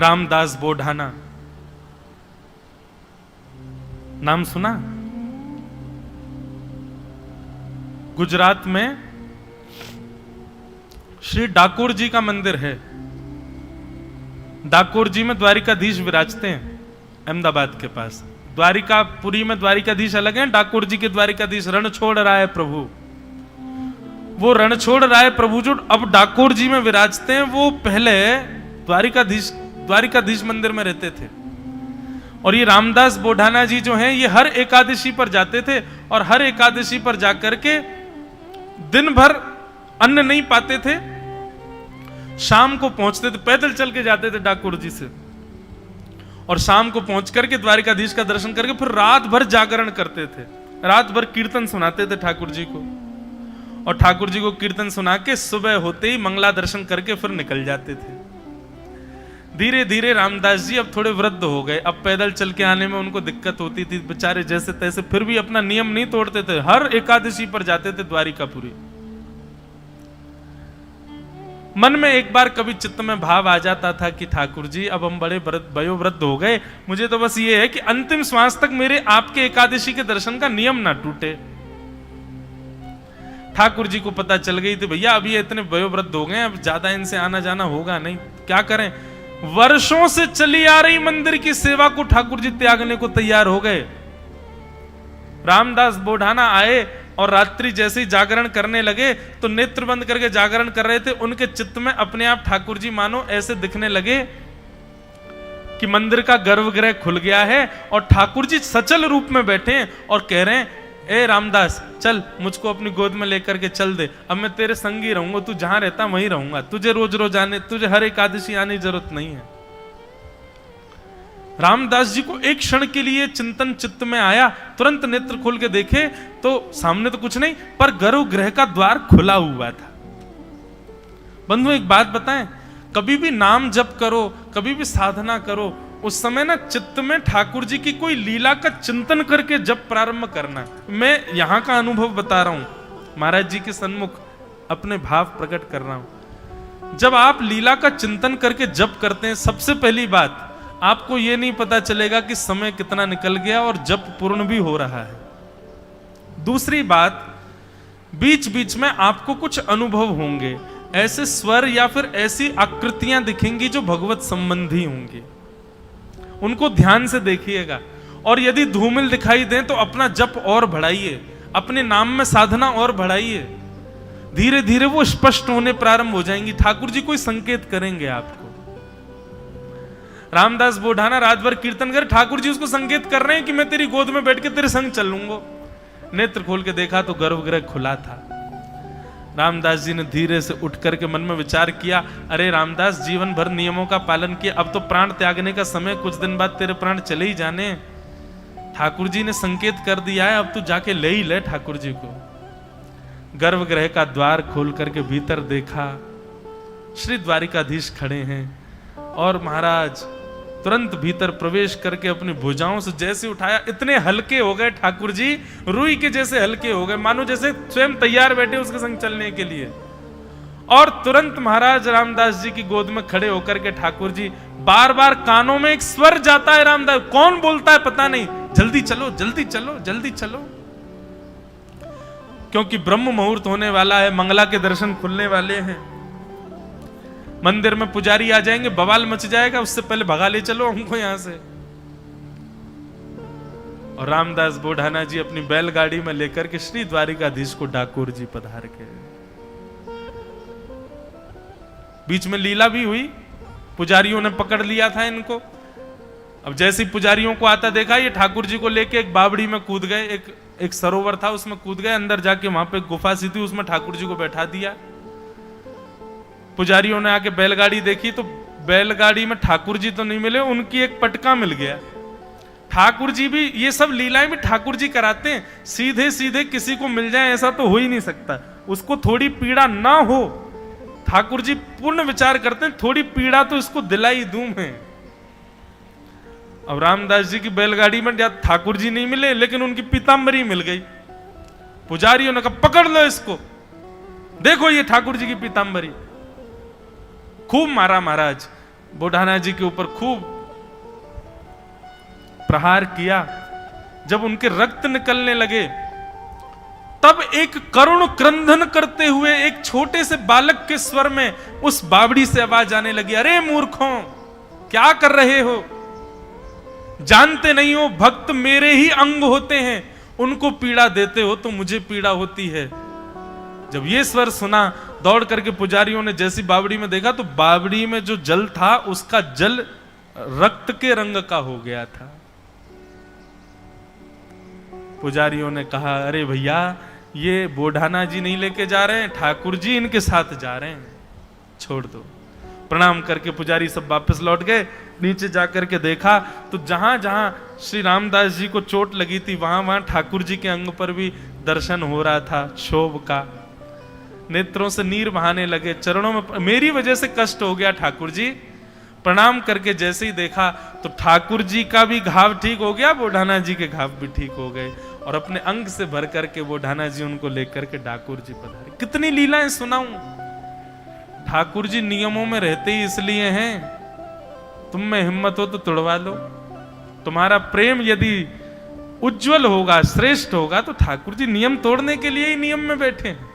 रामदास बोढ़ाना, नाम सुना? गुजरात में श्री डाकोर जी का मंदिर है। डाकोर जी में द्वारिकाधीश विराजते हैं अहमदाबाद के पास। द्वारिकापुरी में द्वारिकाधीश अलग है, डाकोर जी के द्वारिकाधीश रणछोड़ राय प्रभु, वो रणछोड़ राय प्रभु जो अब डाकोर जी में विराजते हैं, वो पहले द्वारिकाधीश मंदिर में रहते थे। और ये रामदास बोढ़ाना जी जो हैं, ये हर एकादशी पर जाते थे और हर एकादशी पर जाकर के दिन भर अन्न नहीं पाते थे, शाम को पहुंचते थे, पैदल चल के जाते थे डाकोर जी से, और शाम को पहुंच करके द्वारिकाधीश का दर्शन करके फिर रात भर जागरण करते थे, रात भर कीर्तन सुनाते थे ठाकुर जी को, और ठाकुर जी को कीर्तन सुना के सुबह होते ही मंगला दर्शन करके फिर निकल जाते थे। धीरे धीरे रामदास जी अब थोड़े वृद्ध हो गए, अब पैदल चल के आने में उनको दिक्कत होती थी बेचारे, जैसे तैसे, फिर भी अपना नियम नहीं तोड़ते थे, हर एकादशी पर जाते थे द्वारिकापुरी। मन में एक बार कभी चित्त में भाव आ जाता था कि ठाकुर जी अब हम बड़े वयोवृद्ध हो गए, मुझे तो बस ये है कि अंतिम श्वास तक मेरे आपके एकादशी के दर्शन का नियम ना टूटे। ठाकुर जी को पता चल गई थी भैया अब ये इतने वयोवृद्ध हो गए, अब ज्यादा इनसे आना जाना होगा नहीं, क्या करें। वर्षों से चली आ रही मंदिर की सेवा को ठाकुर जी त्यागने को तैयार हो गए। रामदास बोढ़ाना आए और रात्रि जैसे ही जागरण करने लगे तो नेत्र बंद करके जागरण कर रहे थे, उनके चित्त में अपने आप ठाकुर जी मानो ऐसे दिखने लगे कि मंदिर का गर्भगृह खुल गया है और ठाकुर जी सचल रूप में बैठे हैं और कह रहे हैं, ए रामदास चल मुझको अपनी गोद में लेकर के चल दे, अब मैं तेरे संग ही रहूंगा, तू जहां रहता वहीं रहूंगा, तुझे रोज रोज आने, तुझे हर एकादशी आने की जरूरत नहीं है। रामदास जी को एक क्षण के लिए चिंतन चित्त में आया, तुरंत नेत्र खोल के देखे तो सामने तो कुछ नहीं, पर गर्भगृह का द्वार खुला हुआ था। बंधु एक बात बताएं, कभी भी नाम जप करो, कभी भी साधना करो, उस समय ना चित्त में ठाकुर जी की कोई लीला का चिंतन करके जब प्रारंभ करना। मैं यहां का अनुभव बता रहा हूं, महाराज जी के सन्मुख अपने भाव प्रकट कर रहा हूं। जब आप लीला का चिंतन करके जप करते हैं, सबसे पहली बात आपको यह नहीं पता चलेगा कि समय कितना निकल गया और जप पूर्ण भी हो रहा है। दूसरी बात, बीच बीच में आपको कुछ अनुभव होंगे, ऐसे स्वर या फिर ऐसी आकृतियां दिखेंगी जो भगवत संबंधी होंगी, उनको ध्यान से देखिएगा। और यदि धूमिल दिखाई दें तो अपना जप और बढ़ाइए, अपने नाम में साधना और बढ़ाइए, धीरे धीरे वो स्पष्ट होने प्रारंभ हो जाएंगी। ठाकुर जी कोई संकेत करेंगे आपको। रामदास बोढ़ाना रात भर कीर्तन कर, ठाकुर जी उसको संकेत कर रहे हैं कि मैं तेरी गोद में बैठ के तेरे संग चल लूंगा। नेत्र खोल के देखा तो गर्भगृह खुला था। रामदास जी ने धीरे से उठ करके मन में विचार किया, अरे रामदास जीवन भर नियमों का पालन किया, अब तो प्राण त्यागने का समय, कुछ दिन बाद तेरे प्राण चले ही जाने। ठाकुर जी ने संकेत कर दिया है, अब तू जाके ले ही ले ठाकुर जी को। गर्भगृह का द्वार खोल करके भीतर देखा, श्री द्वारिकाधीश खड़े हैं और महाराज तुरंत भीतर प्रवेश करके अपनी भुजाओं से जैसे उठाया, इतने हल्के हो गए ठाकुर जी, रुई के जैसे हल्के हो गए, मानो जैसे स्वयं तैयार बैठे उसके संग चलने के लिए। और तुरंत महाराज रामदास जी की गोद में खड़े होकर के ठाकुर जी, बार बार कानों में एक स्वर जाता है, रामदास कौन बोलता है पता नहीं, जल्दी चलो जल्दी चलो जल्दी चलो, क्योंकि ब्रह्म मुहूर्त होने वाला है, मंगला के दर्शन खुलने वाले हैं, मंदिर में पुजारी आ जाएंगे, बवाल मच जाएगा, उससे पहले भगा ले चलो हमको यहां से। और रामदास बोढ़ाना जी अपनी बैलगाड़ी में लेकर के श्री द्वारिकाधीश को डाकोर जी पधार के। बीच में लीला भी हुई, पुजारियों ने पकड़ लिया था इनको। अब जैसे पुजारियों को आता देखा, ये ठाकुर जी को लेके एक बावड़ी में कूद गए, एक सरोवर था उसमें कूद गए, अंदर जाके वहां पे गुफा सी थी, उसमें ठाकुर जी को बैठा दिया। पुजारियों ने आके बैलगाड़ी देखी तो बैलगाड़ी में ठाकुर जी तो नहीं मिले, उनकी एक पटका मिल गया। ठाकुर जी भी, ये सब लीलाएं भी ठाकुर जी कराते हैं, सीधे सीधे किसी को मिल जाए ऐसा तो हो ही नहीं सकता, उसको थोड़ी पीड़ा ना हो, ठाकुर जी पूर्ण विचार करते हैं, थोड़ी पीड़ा तो इसको दिलाई दूं मैं। अब रामदास जी की बैलगाड़ी में ठाकुर जी नहीं मिले, लेकिन उनकी पीतांबरी मिल गई। पुजारियों ने कहा पकड़ लो इसको, देखो ये ठाकुर जी की पीतांबरी। खूब मारा महाराज, बुढ़ाना जी के ऊपर खूब प्रहार किया। जब उनके रक्त निकलने लगे तब एक करुण क्रंदन करते हुए एक छोटे से बालक के स्वर में उस बावड़ी से आवाज आने लगी, अरे मूर्खों, क्या कर रहे हो? जानते नहीं हो भक्त मेरे ही अंग होते हैं, उनको पीड़ा देते हो तो मुझे पीड़ा होती है। जब ये स्वर सुना, दौड़ करके पुजारियों ने जैसी बावड़ी में देखा तो बावड़ी में जो जल था उसका जल रक्त के रंग का हो गया था। पुजारियों ने कहा, अरे भैया, ये बुढ़ाना जी नहीं लेके जा रहे हैं, ठाकुर जी इनके साथ जा रहे हैं, छोड़ दो। प्रणाम करके पुजारी सब वापस लौट गए। नीचे जाकर के देखा तो जहां जहां श्री रामदास जी को चोट लगी थी वहां वहां ठाकुर जी के अंग पर भी दर्शन हो रहा था क्षोभ का। नेत्रों से नीर बहाने लगे, चरणों में मेरी वजह से कष्ट हो गया ठाकुर जी। प्रणाम करके जैसे ही देखा तो ठाकुर जी का भी घाव ठीक हो गया, बुढ़ाना जी के घाव भी ठीक हो गए और अपने अंग से भर करके बुढ़ाना जी उनको लेकर के ठाकुर जी पधारे। कितनी लीलाएं सुनाऊं। ठाकुर जी नियमों में रहते ही इसलिए हैं, तुम में हिम्मत हो तो तुड़वा लो। तुम्हारा प्रेम यदि उज्जवल होगा, श्रेष्ठ होगा, तो ठाकुर जी नियम तोड़ने के लिए ही नियम में बैठे हैं।